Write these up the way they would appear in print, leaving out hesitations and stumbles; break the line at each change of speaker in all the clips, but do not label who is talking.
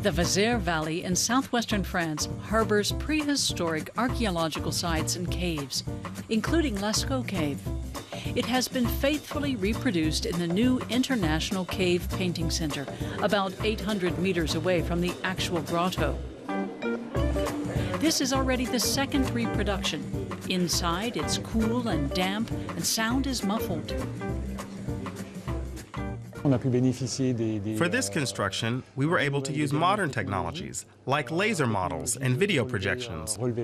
The Vézère Valley in southwestern France harbors prehistoric archaeological sites and caves, including Lascaux Cave. It has been faithfully reproduced in the new International Cave Painting Center, about 800 meters away from the actual grotto. This is already the second reproduction. Inside, it's cool and damp, and sound is muffled.
For this construction, we were able to use modern technologies, like laser models and video projections. And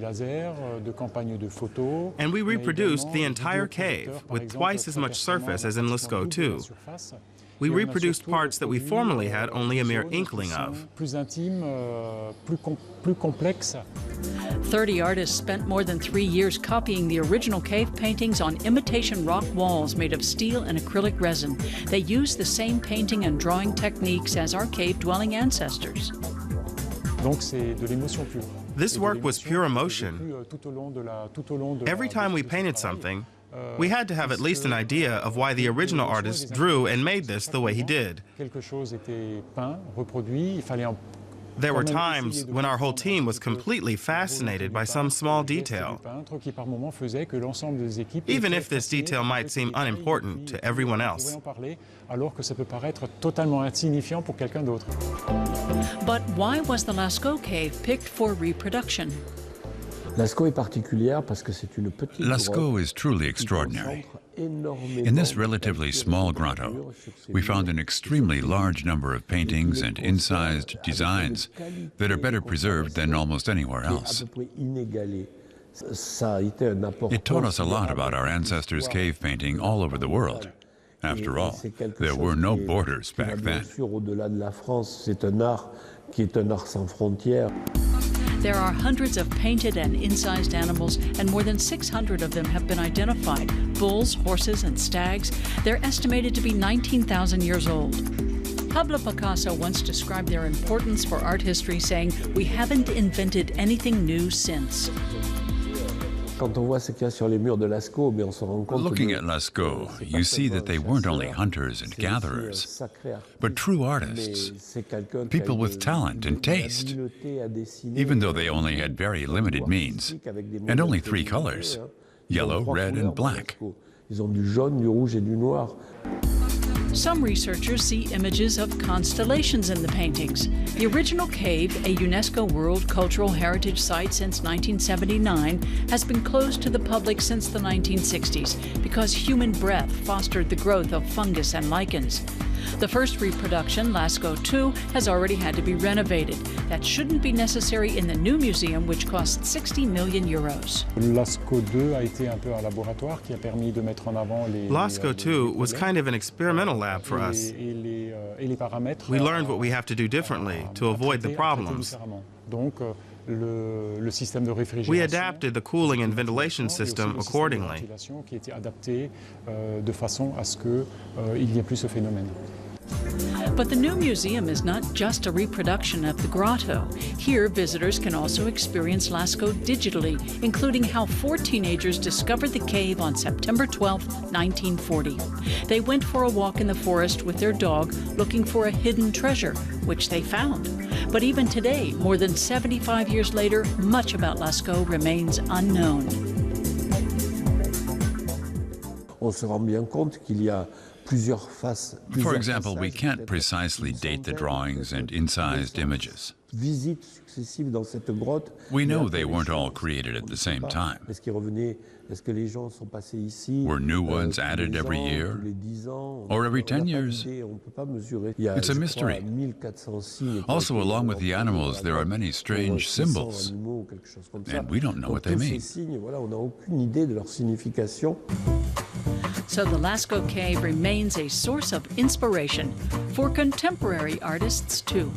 we reproduced the entire cave with twice as much surface as in Lascaux II. We reproduced parts that we formerly had only a mere inkling of.
30 artists spent more than 3 years copying the original cave paintings on imitation rock walls made of steel and acrylic resin. They used the same painting and drawing techniques as our cave-dwelling ancestors.
This work was pure emotion. Every time we painted something, we had to have at least an idea of why the original artist drew and made this the way he did. There were times when our whole team was completely fascinated by some small detail, even if this detail might seem unimportant to everyone else.
But why was the Lascaux cave picked for reproduction?
Lascaux is truly extraordinary. In this relatively small grotto, we found an extremely large number of paintings and incised designs that are better preserved than almost anywhere else. It taught us a lot about our ancestors' cave painting all over the world. After all, there were no borders back then.
There are hundreds of painted and incised animals, and more than 600 of them have been identified. Bulls, horses, and stags. They're estimated to be 19,000 years old. Pablo Picasso once described their importance for art history, saying, "We haven't invented anything new since."
Looking at Lascaux, you see that they weren't only hunters and gatherers, but true artists, people with talent and taste, even though they only had very limited means, and only 3 colors, yellow, red, and black.
Some researchers see images of constellations in the paintings. The original cave, a UNESCO World Cultural Heritage Site since 1979, has been closed to the public since the 1960s because human breath fostered the growth of fungus and lichens. The first reproduction, Lascaux II, has already had to be renovated. That shouldn't be necessary in the new museum, which cost 60 million euros.
Lascaux II was kind of an experimental lab for us. We learned what we have to do differently to avoid the problems. We adapted the cooling and ventilation system accordingly.
But the new museum is not just a reproduction of the grotto. Here, visitors can also experience Lascaux digitally, including how 4 teenagers discovered the cave on September 12, 1940. They went for a walk in the forest with their dog, looking for a hidden treasure, which they found. But even today, more than 75 years later, much about Lascaux remains unknown.
For example, we can't precisely date the drawings and incised images. We know they weren't all created at the same time. Were new ones added every year? Or every 10 years? It's a mystery. Also, along with the animals, there are many strange symbols, and we don't know what they mean.
So the Lascaux cave remains a source of inspiration for contemporary artists, too.